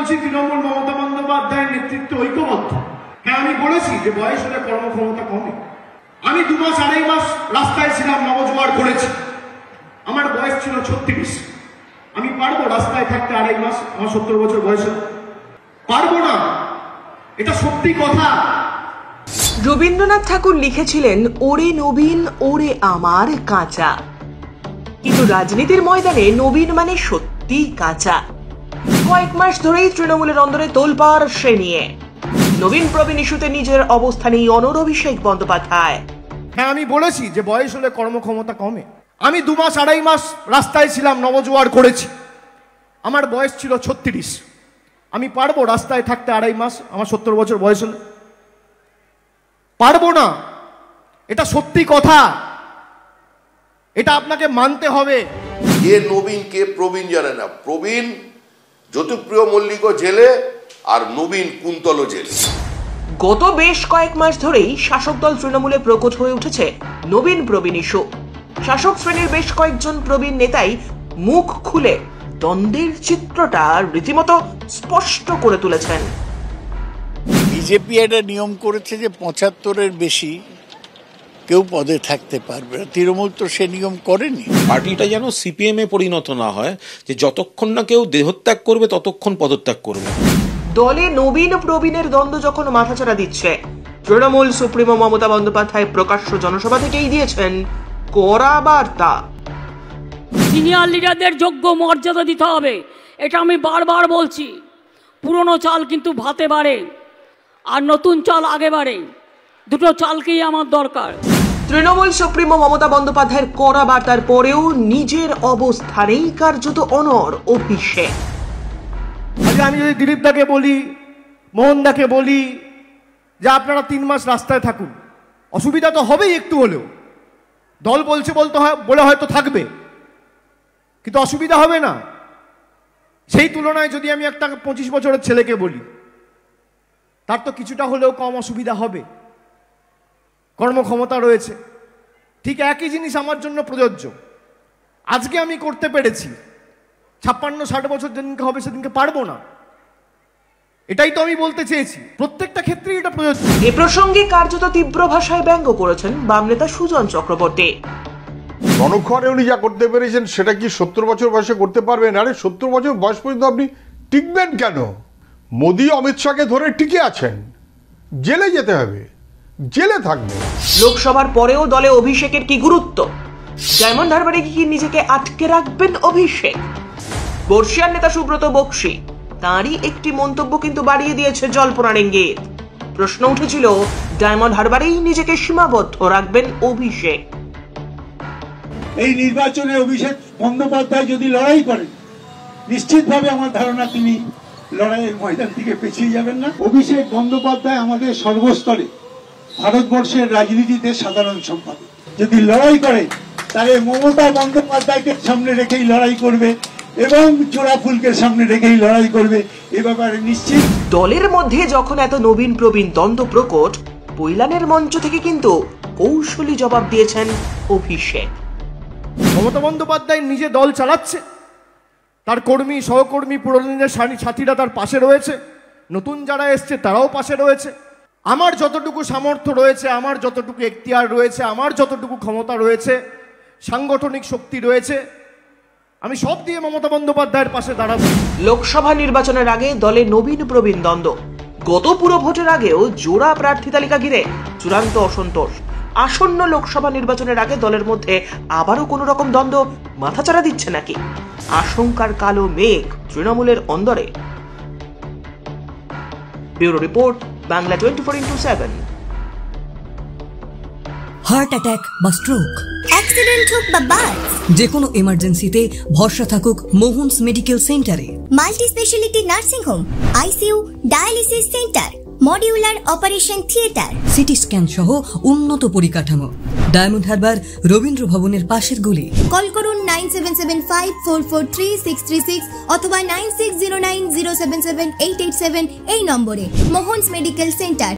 বলছি তৃণমূল মমতা বন্দ্যোপাধ্যায়ের নেতৃত্বে ঐক্যবদ্ধ। হ্যাঁ, আমি বলেছি যে বয়স হলে কর্মক্ষমতা কমে। আমি 2 মাস 2.5 মাস রাস্তায় ছিলাম, নবজোয়ার করেছি। আমার বয়স ছিল 36। আমি পারবো রাস্তায় থাকতে 2.5 মাস? আমার 70 বছর বয়সে পারবো না, এটা সত্যি কথা। রবীন্দ্রনাথ ঠাকুর লিখেছিলেন, ওরে নবীন ওরে আমার কাঁচা। কিন্তু রাজনীতির ময়দানে নবীন মানে সত্যি কাঁচা। কয়েক মাস ধরেই তৃণমূলের অন্দরে তোলপাড় সে নিয়ে। নবীন প্রবীণ ইস্যুতে নিজের অবস্থানেই অনড় অভিষেক বন্দ্যোপাধ্যায়। হ্যাঁ, আমি বলেছি যে বয়স হলে কর্মক্ষমতা কমে। আমি 2 মাস 2.5 মাস রাস্তায় ছিলাম, নবজোয়ার করেছি। আমার বয়স ছিল 36। আমি পারবো রাস্তায় থাকতে 2.5 মাস? আমার 70 বছর বয়স হলে পারবো না, এটা সত্যি কথা। এটা আপনাকে মানতে হবে। কে নবীন কে প্রবীণ জানে না। প্রবীণ জ্যোতিপ্রিয় মল্লিক জেলে, আর নবীন কুন্তল জেলে। গত বেশ কয়েক মাস ধরেই শাসক দল তৃণমূলে প্রকট হয়ে উঠেছে নবীন প্রবীণ ইস্যু। শাসক শ্রেণীর বেশ কয়েকজন প্রবীণ নেতাই মুখ খুলে দ্বন্দ্বের চিত্রটা রীতিমতো স্পষ্ট করে তুলেছেন। বিজেপি একটা নিয়ম করেছে যে 75-এর বেশি কেউ পদে থাকতে পারবে না। তৃণমূল তো সে নিয়ম করেনি। পার্টিটা যেন সিপিএম এ পরিণত না হয় যে যতক্ষণ না কেউ দেহত্যাগ করবে ততক্ষণ পদত্যাগ করবে। দলে নবীন প্রবীণের দ্বন্দ্ব যখন মাথাচাড়া দিচ্ছে, তৃণমূল সুপ্রিমো মমতা বন্দ্যোপাধ্যায় প্রকাশ্য জনসভা থেকেই দিয়েছেন কড়া বার্তা। সিনিয়র লিডারদের যোগ্য মর্যাদা দিতে হবে, এটা আমি বারবার বলছি। পুরনো চাল কিন্তু ভাতে বাড়ে, আর নতুন চাল আগে বাড়ে। দুটো চালকেই আমার দরকার। তৃণমূল সুপ্রিমো মমতা বন্দ্যোপাধ্যায়ের কড়া বার্তার পরেও নিজের অবস্থানেই কার্যত অনড় অভিষেক। আমি যদি দিলীপ দাকে বলি, মোহন দাকে বলি যে আপনারা 3 মাস রাস্তায় থাকুন, অসুবিধা তো হবেই একটু হলেও। দল বলছে বলে হয়তো থাকবে, কিন্তু অসুবিধা হবে না। সেই তুলনায় যদি আমি একটা 25 বছরের ছেলেকে বলি, তার তো কিছুটা হলেও কম অসুবিধা হবে, কর্মক্ষমতা রয়েছে। ঠিক একই জিনিস আমার জন্য প্রযোজ্য। আজকে আমি করতে পেরেছি, 56-60 বছর যেদিনকে হবে সেদিনকে পারবো না। এটাই তো আমি বলতে চেয়েছি। প্রত্যেকটা ক্ষেত্রেই এটা প্রযোজ্য। এ প্রসঙ্গে কার্যত তীব্র ভাষায় ব্যঙ্গ করেছেন বাম নেতা সুজন চক্রবর্তী। রণক্ষণে উনি যা করতে পেরেছেন সেটা কি 70 বছর বয়সে করতে পারবেন? আরে 70 বছর বয়স পর্যন্ত আপনি টিকবেন কেন? মোদি অমিত শাহকে ধরে টিকে আছেন। জেলে যেতে হবে, জেলে থাকবে। লোকসভার পরেও দলে অভিষেকের কি গুরুত্ব? ডায়মন্ড হারবারে কি নিজেকে আটকে রাখবেন অভিষেক? বর্ষিয়ার নেতা সুব্রত বক্সী তাঁরই একটি মন্তব্য কিন্তু বাড়িয়ে দিয়েছে জল্পনার ইঙ্গিত। প্রশ্ন উঠেছিল, ডায়মন্ড হারবারেই নিজেকে সীমাবদ্ধ রাখবেন অভিষেক? এই নির্বাচনে অভিষেক বন্দ্যোপাধ্যায় যদি লড়াই করেন, নিশ্চিতভাবে আমার ধারণা তিনি লড়াইয়ের ময়দান থেকে পেছিয়ে যাবেন না। অভিষেক বন্দ্যোপাধ্যায় আমাদের সর্বস্তরে ভারতবর্ষের রাজনীতিতে সাধারণ সম্পাদক। যদি লড়াই করে তাহলে মমতা বন্দ্যোপাধ্যায়কে সামনে রেখেই লড়াই করবে এবং জোড়া ফুলকে সামনে রেখেই লড়াই করবে, এ ব্যাপারে নিশ্চিত। দলের মধ্যে যখন এত নবীন প্রবীণ দ্বন্দ্ব প্রকট, পৈলানের মঞ্চ থেকে কিন্তু কৌশলী জবাব দিয়েছেন অভিষেক। মমতা বন্দ্যোপাধ্যায় নিজে দল চালাচ্ছে, তার কর্মী সহকর্মী পুরোদিনের সাথীরা তার পাশে রয়েছে, নতুন যারা এসছে তারাও পাশে রয়েছে। আমার যতটুকু সামর্থ্য রয়েছে, আমার যতটুকু এখতিয়ার রয়েছে, আমার যতটুকু ক্ষমতা রয়েছে, সাংগঠনিক শক্তি রয়েছে, আমি সব দিয়ে মমতা বন্দ্যোপাধ্যায়ের পাশে দাঁড়াবো। লোকসভা নির্বাচনের আগে দলে নবীন প্রবীণ দ্বন্দ্ব। গত পুরো ভোটের আগেও জোড়া প্রার্থী তালিকা ঘিরে চূড়ান্ত অসন্তোষ। আসন্ন লোকসভা নির্বাচনের আগে দলের মধ্যে আবারও কোন রকম দ্বন্দ্ব মাথাচাড়া দিচ্ছে নাকি? আশঙ্কার কালো মেঘ তৃণমূলের অন্দরে। Bureau report, Bangla 24x7। Heart attack বা স্ট্রোক, অ্যাক্সিডেন্ট হোক বা বার্ন, যে কোনো এমার্জেন্সিতে ভরসা থাকুক মোহনস মেডিকেল সেন্টারে। Multi speciality nursing home, ICU, dialysis centre, modular operation theatre, CT scan সহ উন্নত পরিকাঠামো। ডায়মন্ড হারবার রবীন্দ্র ভবনের পাশের গলি। কল করুন 9775443636 অথবা 9609077887 এই নম্বরে। Mohan's medical centre.